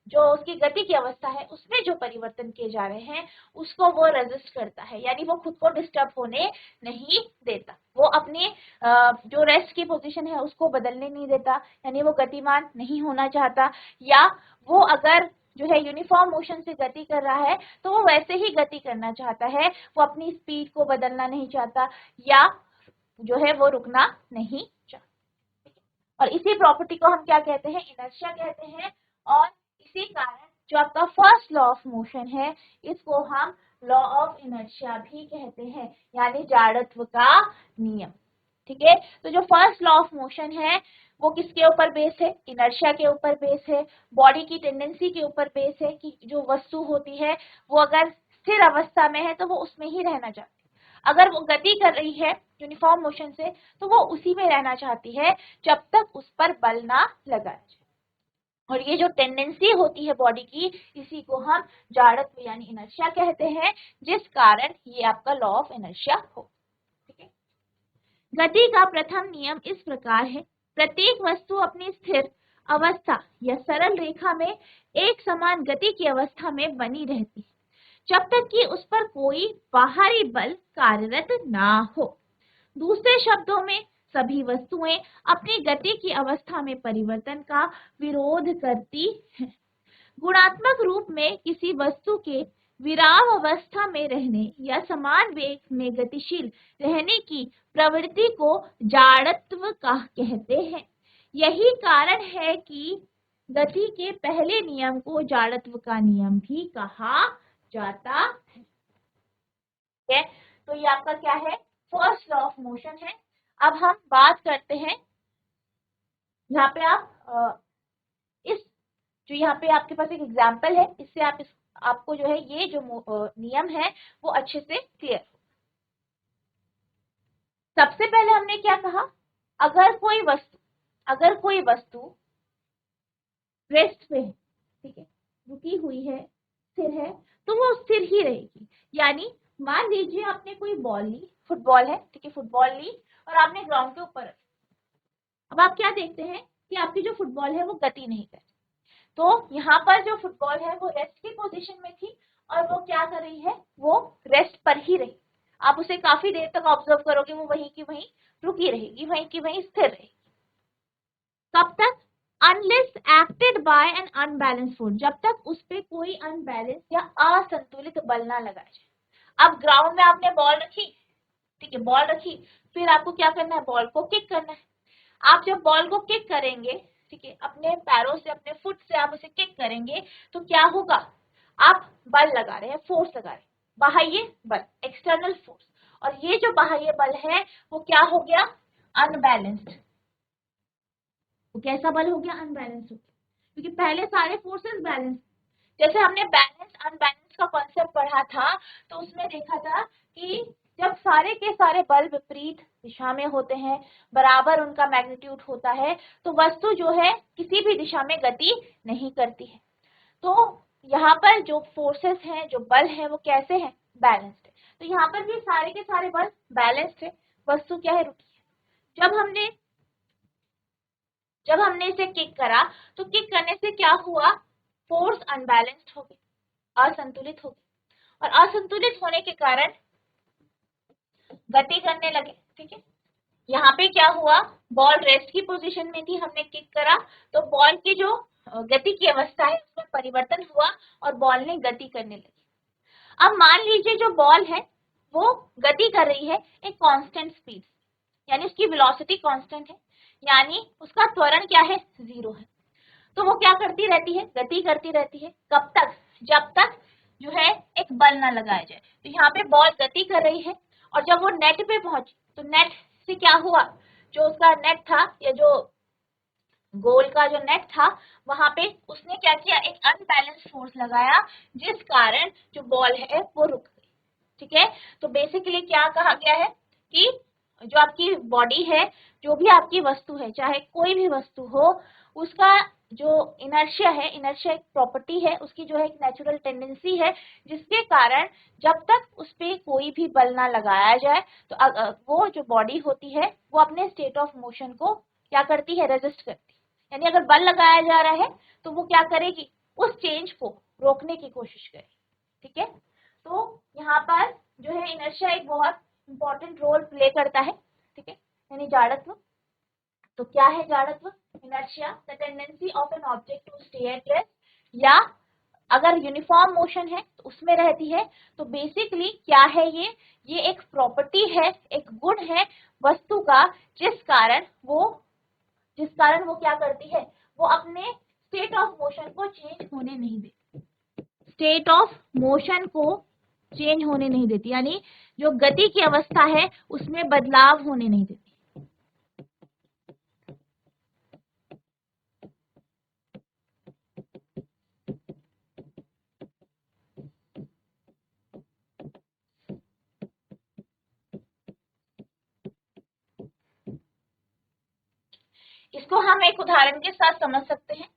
जो उसकी गति की अवस्था है उसमें जो परिवर्तन किए जा रहे हैं उसको वो रेजिस्ट करता है, यानी वो खुद को डिस्टर्ब होने नहीं देता, वो अपनी जो रेस्ट की पोजीशन है उसको बदलने नहीं देता, यानी वो गतिमान नहीं होना चाहता। या वो अगर जो है यूनिफॉर्म मोशन से गति कर रहा है तो वो वैसे ही गति करना चाहता है, वो अपनी स्पीड को बदलना नहीं चाहता, या जो है वो रुकना नहीं चाहता। और इसी प्रॉपर्टी को हम क्या कहते हैं, इनर्शिया कहते हैं। और इसी कारण जो आपका फर्स्ट लॉ ऑफ मोशन है इसको हम लॉ ऑफ इनर्शिया भी कहते हैं, यानी जाड़त्व का नियम। ठीक है, तो जो फर्स्ट लॉ ऑफ मोशन है वो किसके ऊपर बेस है, इनर्शिया के ऊपर बेस है, बॉडी की टेंडेंसी के ऊपर बेस है कि जो वस्तु होती है वो अगर स्थिर अवस्था में है तो वो उसमें ही रहना चाहती है, अगर वो गति कर रही है यूनिफॉर्म मोशन से तो वो उसी में रहना चाहती है जब तक उस पर बल ना लगाया जाए। और ये जो टेंडेंसी होती है बॉडी की, इसी को हम जाड़त्व यानी इनर्शिया कहते हैं, जिस कारण ये आपका लॉ ऑफ इनर्शिया हो। ठीक है, गति का प्रथम नियम इस प्रकार है, प्रत्येक वस्तु अपनी स्थिर अवस्था या सरल रेखा में एक समान गति की अवस्था में बनी रहती है जब तक कि उस पर कोई बाहरी बल कार्यरत ना हो। दूसरे शब्दों में सभी वस्तुएं अपनी गति की अवस्था में परिवर्तन का विरोध करती हैं। गुणात्मक रूप में किसी वस्तु के विराम अवस्था में रहने या समान वेग में गतिशील रहने की प्रवृत्ति को जाड़त्व कहते हैं। यही कारण है कि गति के पहले नियम को जाड़त्व का नियम भी कहा जाता है। ठीक है, तो ये आपका क्या है, फर्स्ट लॉ ऑफ मोशन है। अब हम बात करते हैं, यहाँ पे आप इस जो यहाँ पे आपके पास एक एग्जाम्पल है, इससे आपको जो है ये जो नियम है वो अच्छे से क्लियर हो। सबसे पहले हमने क्या कहा, अगर कोई वस्तु रेस्ट पे है, ठीक है, रुकी हुई है, स्थिर है, तो वो स्थिर ही रहेगी। यानी मान लीजिए आपने कोई बॉल ली, फुटबॉल है, ठीक है, फुटबॉल ली और आपने ग्राउंड के ऊपर रखी। अब आप क्या देखते हैं कि आपकी जो फुटबॉल है वो गति नहीं कर रही, तो यहाँ पर जो फुटबॉल है वो रेस्ट की पोजीशन में थी और वो क्या कर रही है, वो रेस्ट पर ही रही। आप उसे काफी देर तक ऑब्जर्व करोगे, वो वहीं की वहीं रुकी रहेगी, वहीं की वहीं स्थिर रहेगी। कब तक, unless acted by an unbalance force, जब तक उस पर कोई अनबैलेंस या असंतुलित बल ना लगाया जाए। अब ग्राउंड में आपने बॉल रखी, ठीक है, बॉल रखी, फिर आपको क्या करना है, बॉल को किक करना है। आप जब बॉल को किक करेंगे, ठीक है, अपने पैरों से, अपने फुट से आप उसे किक करेंगे तो क्या होगा, आप बल लगा रहे हैं, फोर्स लगा रहे हैं, बाह्य बल, एक्सटर्नल फोर्स। और ये जो बाह्य बल है वो क्या हो गया, अनबैलेंस्ड। वो कैसा बल हो गया, अनबैलेंस हो गया, क्योंकि पहले सारे फोर्सेस बैलेंस। जैसे हमने बैलेंस अनबैलेंस का कॉन्सेप्ट पढ़ा था तो उसमें देखा था कि जब सारे के सारे बल विपरीत दिशा में होते हैं, बराबर उनका मैग्नीट्यूड होता है, तो वस्तु जो है किसी भी दिशा में गति नहीं करती है। तो यहाँ पर जो फोर्सेस हैं, जो बल है, वो कैसे हैं, बैलेंस्ड है। तो यहाँ पर भी सारे के सारे बल बैलेंस्ड है, वस्तु क्या है, रुकी है। जब हमने इसे किक करा तो किक करने से क्या हुआ, फोर्स अनबैलेंस्ड हो गई, असंतुलित हो गई, और असंतुलित होने के कारण गति करने लगे। ठीक है, यहाँ पे क्या हुआ, बॉल रेस्ट की पोजीशन में थी, हमने किक करा तो बॉल की जो गति की अवस्था है उसमें परिवर्तन हुआ और बॉल ने गति करने लगी। अब मान लीजिए जो बॉल है वो गति कर रही है एक कांस्टेंट स्पीड, यानी उसकी वेलोसिटी कांस्टेंट है, यानी उसका त्वरण क्या है, 0 है। तो वो क्या करती रहती है, गति करती रहती है। कब तक, जब तक जो है एक बल ना लगाया जाए। तो यहाँ पे बॉल गति कर रही है और जब वो नेट पे पहुंची तो नेट से क्या हुआ, जो उसका नेट था या जो गोल का जो नेट था वहां पे उसने क्या किया, एक अनबैलेंस फोर्स लगाया, जिस कारण जो बॉल है वो रुक गई। ठीक है, तो बेसिकली क्या कहा गया है कि जो आपकी बॉडी है, जो भी आपकी वस्तु है, चाहे कोई भी वस्तु हो, उसका जो इनर्शिया है, इनर्शिया एक प्रॉपर्टी है, उसकी जो है एक नेचुरल टेंडेंसी है, जिसके कारण जब तक उस पर कोई भी बल ना लगाया जाए तो वो जो बॉडी होती है वो अपने स्टेट ऑफ मोशन को क्या करती है, रेजिस्ट करती है। यानी अगर बल लगाया जा रहा है तो वो क्या करेगी, उस चेंज को रोकने की कोशिश करेगी। ठीक है, तो यहाँ पर जो है इनर्शिया एक बहुत इंपॉर्टेंट रोल प्ले करता है। ठीक है, यानी जाड़त्व। तो क्या है जाड़त्व? Inertia the tendency of an object to stay at rest, या अगर यूनिफॉर्म मोशन है तो उसमें रहती है। तो बेसिकली क्या है ये एक प्रॉपर्टी है, एक गुण है वस्तु का, जिस कारण वो क्या करती है, वो अपने स्टेट ऑफ मोशन को चेंज होने नहीं देती, स्टेट ऑफ मोशन को चेंज होने नहीं देती, यानी जो गति की अवस्था है उसमें बदलाव होने नहीं देती। इसको हम एक उदाहरण के साथ समझ सकते हैं।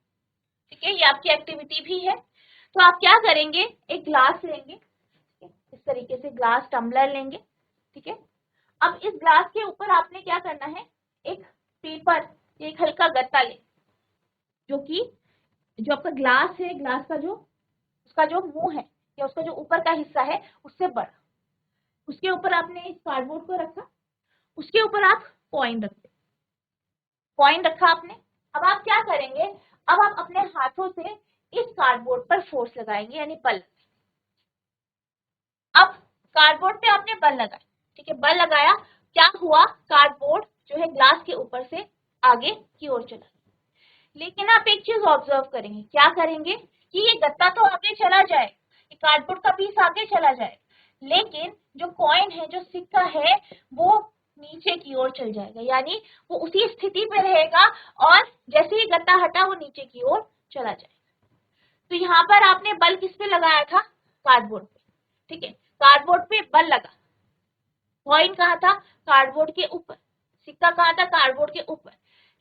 ठीक है, ये आपकी एक्टिविटी भी है। तो आप क्या करेंगे, एक ग्लास लेंगे, इस तरीके से ग्लास टम्बलर लेंगे। ठीक है, अब इस ग्लास के ऊपर आपने क्या करना है, एक पेपर, एक हल्का गत्ता ले, जो आपका ग्लास है, ग्लास का उसका जो मुंह है या उसका जो ऊपर का हिस्सा है उससे बड़ा, उसके ऊपर आपने इस कार्डबोर्ड को रखा, उसके ऊपर आप कॉइन रखते, कॉइन रखा आपने। अब आप क्या करेंगे, अब आप अपने हाथों से इस कार्डबोर्ड पर फोर्स लगाएंगे, यानी बल। अब कार्डबोर्ड पे आपने बल लगाया, ठीक है, बल लगाया, क्या हुआ, कार्डबोर्ड जो है ग्लास के ऊपर से आगे की ओर चला। लेकिन आप एक चीज ऑब्जर्व करेंगे, क्या करेंगे कि ये गत्ता तो आगे चला जाए, ये कार्डबोर्ड का पीस आगे चला जाए, लेकिन जो कॉइन है, जो सिक्का है, वो नीचे की ओर चल जाएगा, यानी वो उसी स्थिति पे रहेगा और जैसे ही गत्ता हटा वो नीचे की ओर चला जाएगा। तो यहाँ पर आपने बल किस पे लगाया था, कार्डबोर्ड पे। ठीक है, कार्डबोर्ड पे बल लगा, कॉइन कहाँ था, कार्डबोर्ड के ऊपर, सिक्का कहाँ था, कार्डबोर्ड के ऊपर।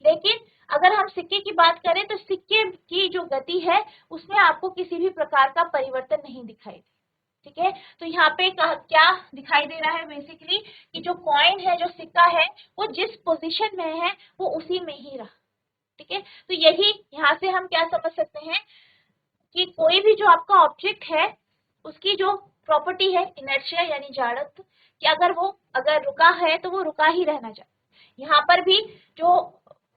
लेकिन अगर हम सिक्के की बात करें तो सिक्के की जो गति है उसमें आपको किसी भी प्रकार का परिवर्तन नहीं दिखाई दे। ठीक है, तो यहाँ पे क्या दिखाई दे रहा है, बेसिकली कि जो कॉइन है, जो सिक्का है, वो जिस पोजीशन में है वो उसी में ही रहा। ठीक है, तो यही यहाँ से हम क्या समझ सकते हैं कि कोई भी जो आपका ऑब्जेक्ट है उसकी जो प्रॉपर्टी है इनर्शिया यानी जाड़त्व, कि अगर रुका है तो वो रुका ही रहना चाहिए। यहाँ पर भी जो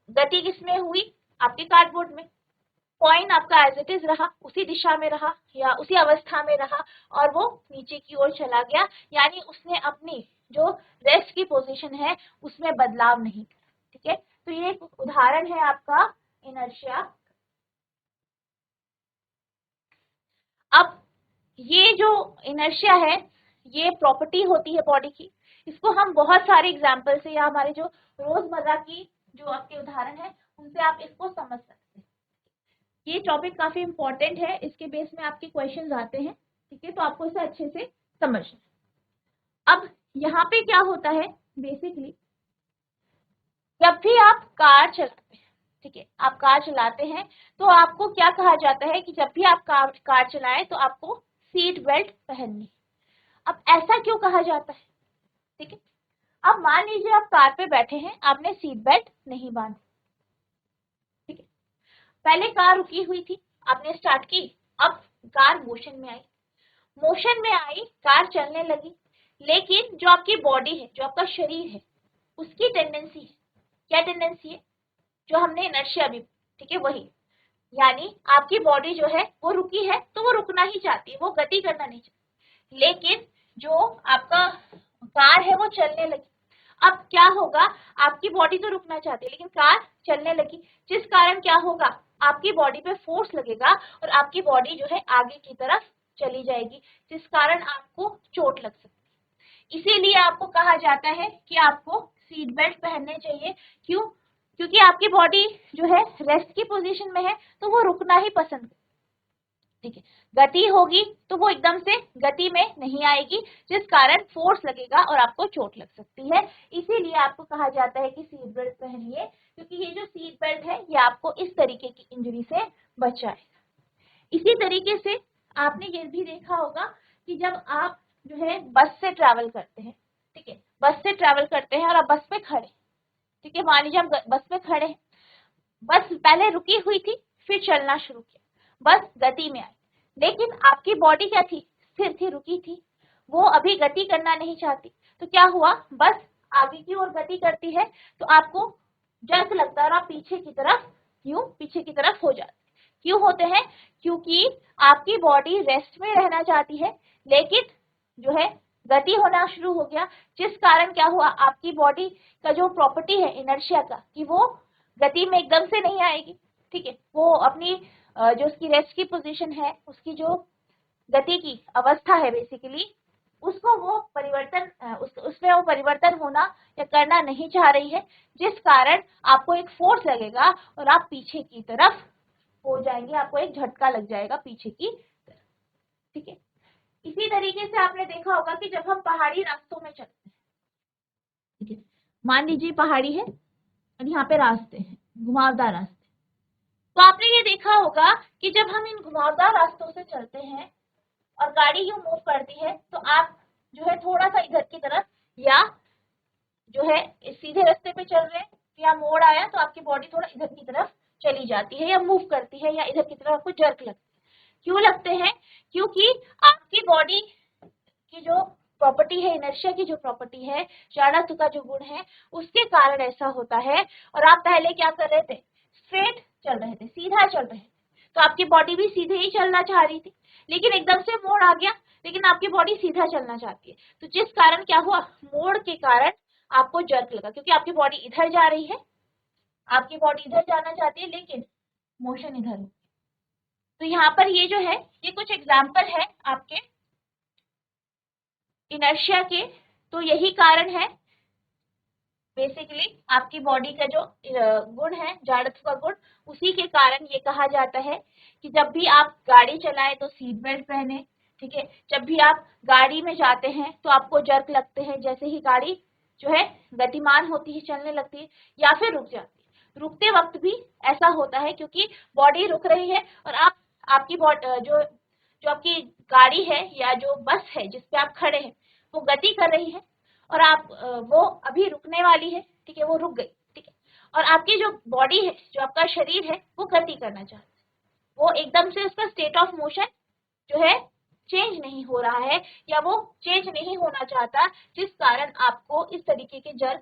गति किसमें हुई, आपके कार्डबोर्ड में, कॉइन आपका एज इट इज रहा, उसी दिशा में रहा या उसी अवस्था में रहा और वो नीचे की ओर चला गया, यानी उसने अपनी जो रेस्ट की पोजीशन है उसमें बदलाव नहीं किया। ठीक है, तो ये एक उदाहरण है आपका इनर्शिया। अब ये जो इनर्शिया है, ये प्रॉपर्टी होती है बॉडी की, इसको हम बहुत सारे एग्जाम्पल से या हमारे जो रोजमर्रा की जो आपके उदाहरण है उनसे आप इसको समझ सकते हैं। ये टॉपिक काफी इंपॉर्टेंट है, इसके बेस में आपके क्वेश्चंस आते हैं। ठीक है, तो आपको इसे अच्छे से समझना। अब यहाँ पे क्या होता है, बेसिकली जब भी आप कार चलाते हैं, ठीक है, आप कार चलाते हैं तो आपको क्या कहा जाता है कि जब भी आप कार चलाएं तो आपको सीट बेल्ट पहननी। अब ऐसा क्यों कहा जाता है, ठीक है, अब मान लीजिए आप कार पे बैठे हैं, आपने सीट बेल्ट नहीं बांधी। ठीक है, पहले कार रुकी हुई थी, आपने स्टार्ट की, अब कार मोशन में आई, कार चलने लगी, लेकिन जो आपकी बॉडी है, जो आपका शरीर है, उसकी टेंडेंसी है, क्या टेंडेंसी है, जो हमने इनर्शिया भी, ठीक है, वही, यानी आपकी बॉडी जो है वो रुकी है तो वो रुकना ही चाहती है, वो गति करना नहीं चाहती, लेकिन जो आपका कार है वो चलने लगी। अब क्या होगा, आपकी बॉडी तो रुकना चाहती है लेकिन कार चलने लगी, जिस कारण क्या होगा, आपकी बॉडी पे फोर्स लगेगा और आपकी बॉडी जो है आगे की तरफ चली जाएगी, जिस कारण आपको चोट लग सकती है। इसीलिए आपको कहा जाता है कि आपको सीट बेल्ट पहनने चाहिए। क्यों, क्योंकि आपकी बॉडी जो है रेस्ट की पोजीशन में है तो वो रुकना ही पसंद ठीक है। गति होगी तो वो एकदम से गति में नहीं आएगी, जिस कारण फोर्स लगेगा और आपको चोट लग सकती है। इसीलिए आपको कहा जाता है कि सीट बेल्ट पहनिए, क्योंकि ये जो सीट बेल्ट है ये आपको इस तरीके की इंजरी से बचाएगा। इसी तरीके से आपने ये भी देखा होगा कि जब आप जो है बस से ट्रैवल करते हैं, ठीक है, बस से ट्रैवल करते हैं और आप बस पे खड़े, ठीक है, मान लीजिए आप बस पे खड़े हैं, बस पहले रुकी हुई थी, फिर चलना शुरू किया, बस गति में आई, लेकिन आपकी बॉडी क्या थी, स्थिर थी, रुकी थी, वो अभी गति करना नहीं चाहती। तो क्या हुआ, बस आगे की ओर गति करती है तो आपको जर्क लगता है और आप पीछे की तरफ पीछे की तरफ हो जाते। क्यों होते हैं, क्योंकि आपकी बॉडी रेस्ट में रहना चाहती है, लेकिन जो है गति होना शुरू हो गया, जिस कारण क्या हुआ, आपकी बॉडी का जो प्रॉपर्टी है इनर्शिया का, कि वो गति में एकदम से नहीं आएगी, ठीक है, वो अपनी जो उसकी रेस्ट की पोजीशन है, उसकी जो गति की अवस्था है बेसिकली, उसको वो परिवर्तन उसमें वो परिवर्तन होना या करना नहीं चाह रही है, जिस कारण आपको एक फोर्स लगेगा और आप पीछे की तरफ हो जाएंगे, आपको एक झटका लग जाएगा पीछे की तरफ, ठीक है। इसी तरीके से आपने देखा होगा कि जब हम पहाड़ी रास्तों में चलते हैं, ठीक है, मान लीजिए पहाड़ी है और यहाँ पे रास्ते हैं, घुमावदार रास्ते, तो आपने ये देखा होगा कि जब हम इन घुमावदार रास्तों से चलते हैं और गाड़ी यूं मूव करती है, तो आप जो है थोड़ा सा इधर की तरफ, या जो है सीधे रास्ते पे चल रहे हैं, या मोड़ आया तो आपकी बॉडी थोड़ा इधर की तरफ चली जाती है या मूव करती है, या इधर की तरफ आपको जर्क लगती है। क्यों लगते हैं, क्योंकि आपकी बॉडी की जो प्रॉपर्टी है, इनर्शिया की जो प्रॉपर्टी है, चाणक्य का जो गुण है, उसके कारण ऐसा होता है। और आप पहले क्या कर रहे थे, स्ट्रेट चल रहे थे, सीधा चल रहे थे, तो आपकी बॉडी भी सीधे ही चलना चाह रही थी, लेकिन एकदम से मोड़ आ गया, लेकिन आपकी बॉडी सीधा चलना चाहती है, तो जिस कारण क्या हुआ, मोड़ के कारण आपको जर्क लगा, क्योंकि आपकी बॉडी इधर जा रही है, आपकी बॉडी इधर जाना चाहती है, लेकिन मोशन इधर है। तो यहाँ पर ये जो है, ये कुछ एग्जाम्पल है आपके इनर्शिया के। तो यही कारण है बेसिकली, आपकी बॉडी का जो गुण है, जाड़त्व का गुण, उसी के कारण ये कहा जाता है कि जब भी आप गाड़ी चलाएं तो सीट बेल्ट पहने, ठीक है। जब भी आप गाड़ी में जाते हैं तो आपको जर्क लगते हैं, जैसे ही गाड़ी जो है गतिमान होती है, चलने लगती है, या फिर रुक जाती है। रुकते वक्त भी ऐसा होता है, क्योंकि बॉडी रुक रही है और आपकी जो जो आपकी गाड़ी है या जो बस है जिस पे आप खड़े हैं, वो गति कर रही है और आप वो अभी रुकने वाली है, ठीक है, वो रुक गई, ठीक है, और आपकी जो बॉडी है, जो आपका शरीर है, वो गति करना चाहता है, वो एकदम से उसका स्टेट ऑफ मोशन जो है चेंज नहीं हो रहा है, या वो चेंज नहीं होना चाहता, जिस कारण आपको इस तरीके के जर्क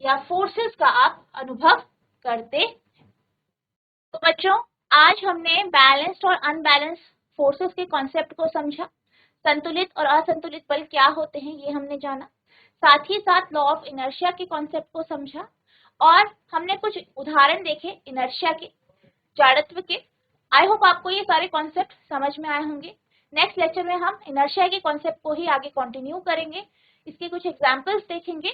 या फोर्सेस का आप अनुभव करते। तो बच्चों, आज हमने बैलेंस्ड और अनबैलेंस्ड फोर्सेस के कॉन्सेप्ट को समझा, संतुलित और असंतुलित बल क्या होते हैं ये हमने जाना, साथ ही साथ लॉ ऑफ इनर्शिया के कॉन्सेप्ट को समझा, और हमने कुछ उदाहरण देखे इनर्शिया के, जाड़त्व के। आई होप आपको ये सारे कॉन्सेप्ट समझ में आए होंगे। नेक्स्ट लेक्चर में हम इनर्शिया के कॉन्सेप्ट को ही आगे कंटिन्यू करेंगे, इसके कुछ एग्जांपल्स देखेंगे।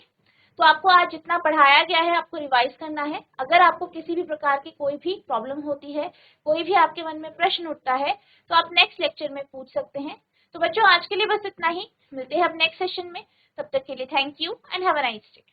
तो आपको आज जितना पढ़ाया गया है आपको रिवाइज करना है। अगर आपको किसी भी प्रकार की कोई भी प्रॉब्लम होती है, कोई भी आपके मन में प्रश्न उठता है, तो आप नेक्स्ट लेक्चर में पूछ सकते हैं। तो बच्चों, आज के लिए बस इतना ही, मिलते हैं अब नेक्स्ट सेशन में। तब तक के लिए thank you and have a nice day.